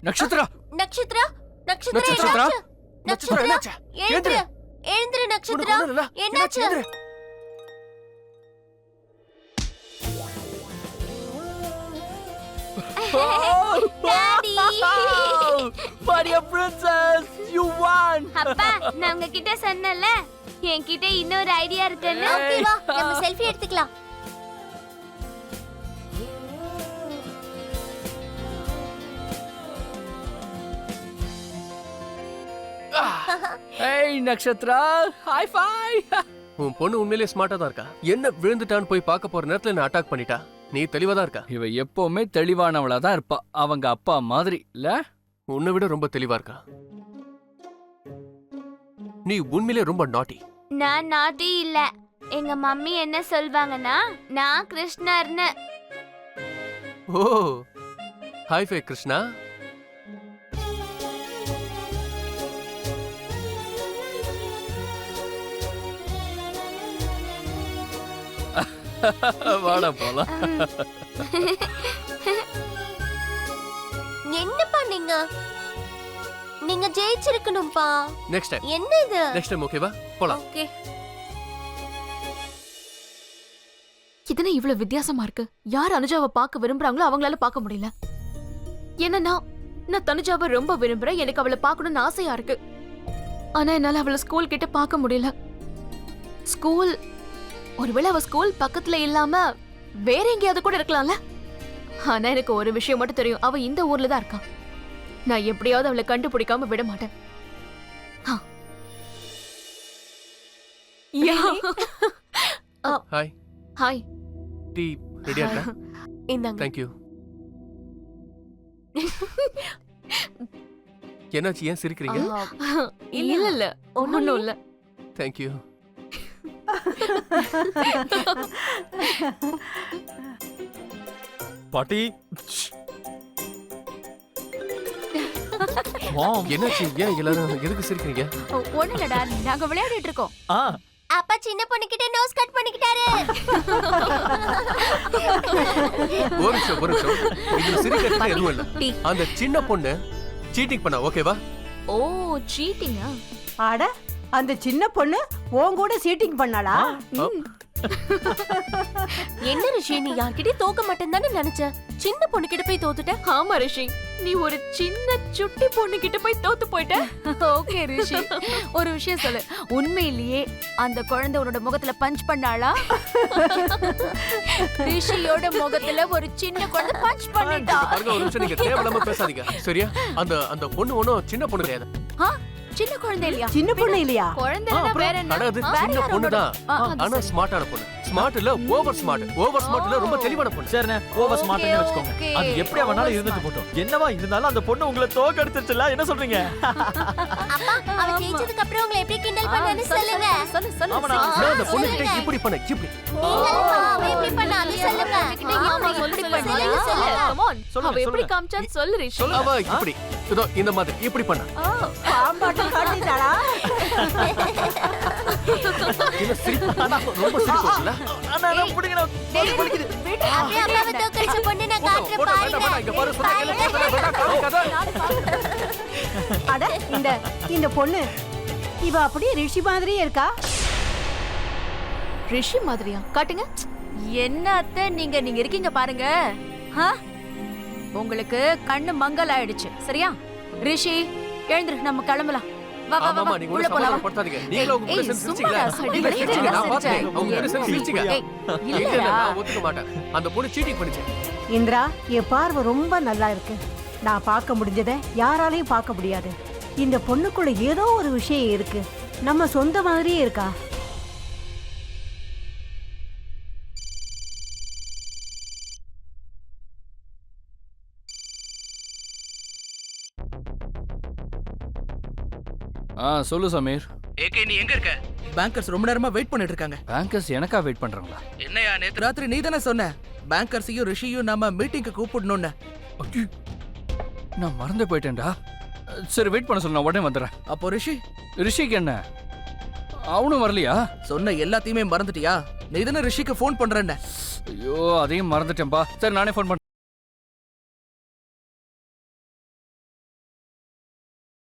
நட்சத்திரா நட்சத்திரா நட்சத்திரா நட்சத்திரா நட்சத்திரா என்னாச்சு? எழுந்திரு எழுந்திரு நட்சத்திரா என்னாச்சு daddy Maria princess, you won. அப்பா நான் உங்ககிட்ட சொன்னல என்கிட்ட இன்னொரு ஐடியா இருக்குன்னு. ஓகே வா நம்ம செல்ஃபி எடுத்துக்கலாம். Hey Nakshatra, high five. உன் பொண்ணு உண்மையிலேயே ஸ்மார்ட்டா தான் இருக்கா. என்ன விழுந்துட்டான்னு போய் பார்க்க போற நேரத்துல என்ன அட்டாக் பண்ணிட்டா. நீ தெளிவா தான் இருக்கா. இவ எப்பவுமே தெளிவானவளா தான் இருப்பா. அவங்க அப்பா மாதிரி இல்ல? உன்னை விட ரொம்ப தெளிவா இருக்கா. நீ உண்மையிலேயே ரொம்ப நாட்டி. நான் நாட்டி இல்ல. எங்க மம்மி என்ன சொல்வாங்கன்னா நான் கிருஷ்ணர்னு. ஓ ஹாய் ஃபை கிருஷ்ணா. வாடா போலாம். என்னப்பா நீங்க ஜெயிச்சிருக்கணும்பா. Next time. என்ன இது? நெக்ஸ்ட் டைம் ஓகேவா? போலாம். ஓகே. இதனை இவ்வளவு வித்தியாசமா இருக்கு. யார் அனுஜாவை பார்க்க விரும்புறாங்களோ அவங்களால பார்க்க முடியல. என்னன்னா நான் தனுஜாவை ரொம்ப விரும்புறேன். எனக்கு அவளை பார்க்கணும்னு ஆசையா இருக்கு. ஆனா என்னால அவளை ஸ்கூல் கிட்ட பார்க்க முடியல. ஸ்கூல் ஒருவேளை அவ ஸ்கூல் பக்கத்துல இல்லாம வேற எங்கேயாவது கூட இருக்கலாம்ல. ஆனா எனக்கு ஒரு விஷயம் மட்டும் தெரியும். அவ இந்த ஊர்ல தான் இருக்கா. நான் எப்படியாவது அவளை கண்டுபிடிக்காம விட மாட்டேன். ஹாய். ஹாய். டீ ரெடியா இருக்கா? இந்தாங்க. Thank you. என்னாச்சு, ஏன் சிரிக்கிறீங்க? இல்ல இல்ல ஒண்ணும் இல்ல. Thank you. பாட்டி என்னாச்சு, ஏன் எல்லாரும் எதுக்கு சிரிக்கிறீங்க? ஒண்ணு இல்லடா, நாங்க விளையாடிட்டு இருக்கோம். அப்பா சின்ன பொண்ணு கிட்ட நோஸ் கட் பண்ணிக்கிட்டாரு. ஒரு நிமிஷம். இதுல சிரிக்கிறதுக்கு எதுவும் இல்ல. அந்த சின்ன பொண்ணு சீட்டிங் பண்ணா, ஓகேவா? ஓ சீட்டிங்கா? அட அந்த சின்ன பொண்ணு உன் கூட சீட்டிங் பண்ணாளா? என்ன ரிஷி, நீ யார்கிட்டயும் தோக்க மாட்டேன்னு தானே நினைச்ச? சின்ன பொண்ணு கிட்ட போய் தோத்துட்ட. ஆமா ரிஷி, நீ ஒரு சின்ன சுட்டி பொண்ணு கிட்ட போய் தோத்து போயிட்ட. ஓகே ரிஷி, ஒரு விஷயம் சொல்லு. உண்மையிலேயே அந்த குழந்தை உன்னோட முகத்துல பஞ்ச் பண்ணாளா? ரிஷியோட முகத்துல ஒரு சின்ன குழந்தை பஞ்ச் பண்ணிட்டா. பாருங்க, ஒரு நிமிஷம் நீங்க தேவையில்லாம பேசாதீங்க, சரியா? அந்த பொண்ணு ஒன்னும் சின்ன பொண்ணு கிடையாது. சின்ன குழந்தை இல்லையா? சின்ன பொண்ணு இல்லையா? குழந்தை வேற என்ன? அதாவது சின்ன பொண்ணு தான், ஆனா ஸ்மார்ட்டான பொண்ணு. ஸ்மார்ட் இல்ல, ஓவர் ஸ்மார்ட். ஓவர் ஸ்மார்ட் இல்ல, ரொம்ப தெளிவான பொண்ணு. சரிண்ணே, ஓவர் ஸ்மார்ட்னு வச்சுக்கோங்க. Okay. அது எப்படி அவனால இருந்துட்டு போட்டோம். என்னவா இருந்தாலும் அந்த பொண்ணு உங்களை தோக்கடிச்சிருச்சுல, என்ன சொல்றீங்க? அப்பா, அவ ஜெயிச்சதுக்கு அப்புறம் உங்களை எப்படி கிண்டல் பண்ணான்னு சொல்லுங்க. ஆமாடா. நான் அந்த பொண்ணு கிட்ட இப்படி பண்ண, இப்படி. நீங்களும் அவ எப்படி பண்ணா அது சொல்லுங்க. ஆமா, எப்படி பண்ணா? Come on, அவ எப்படி காமிச்சான்னு சொல்லு ரிஷி. அவ இப்படி, இதோ இந்த மாதிரி இப்படி பண்ண. பாம்பாட்டம் காட்டிட்டாளா? என்ன சிரிப்பு? ரொம்ப சிரிப்பு இல்ல? அண்ணா புடிங்கடா. அப்படியே அப்பாவை தோக்கடிச்ச பொண்ணு நான் காட்டுறேன் போடா, வேண்டாம், வேண்டாம், இங்க பாரு, சொன்னா கேளு, காமிக்காத. அட இந்த பொண்ணு இவ அப்படியே ரிஷி மாதிரியே இருக்கா. ரிஷி மாதிரியா? காட்டுங்க. என்ன அத்தை, நீங்க இருக்கீங்க பாருங்க. உங்களுக்கு கண்ணு மங்கல் ஆயிடுச்சு, சரியா? ரிஷி எழுந்துரு, நம்ம கிளம்பலாம். வா வா ஆமாமா, வா, நீங்க உள்ள போலாம். படுத்தாதீங்க. நீங்க உங்க கூட சேர்ந்து சிரிச்சீங்களா? சும்மா நீங்க சிரிச்சீங்க, நான் சிரிச்சேன். பார்த்தேன். உங்க கூட சேர்ந்து சிரிச்சீங்க. இல்ல, இல்லடா. நான் ஒத்துக்க மாட்டேன். அந்த பொண்ணு சீட்டிங் பண்ணிச்சு. இந்திரா, என் பார்வை ரொம்ப நல்லா இருக்கு. நான் பார்க்க முடிஞ்சதை யாராலையும் பார்க்க முடியாது. இந்த பொண்ணுக்குள்ள ஏதோ ஒரு விஷயம் இருக்கு. நம்ம சொந்த மாதிரியே இருக்கா. சொல்லு சமீர். ஏகே, நீ எங்க இருக்க? பேங்கர்ஸ் ரொம்ப நேரமா வெயிட் பண்ணிட்டு இருக்காங்க. பேங்கர்ஸ் எனக்கா வெயிட் பண்றாங்களா? என்னையா, நேத்து ராத்திரி நீ தானே சொன்ன பேங்கர்ஸையும் ரிஷியும் நாம மீட்டிங்க்கு கூப்பிடணும்னு. நான் மறந்து போயிட்டேன்டா. சரி, வெயிட் பண்ண சொல்லு, நான் உடனே வந்துடுறேன். அப்போ ரிஷிக்கு என்ன, அவனும் வரலையா? சொன்ன எல்லாத்தையுமே மறந்துட்டியா? நீ தானே ரிஷிக்கு ஃபோன் பண்றேன்னு. ஐயோ, அதையும் மறந்துட்டேன்பா. சரி, நானே ஃபோன்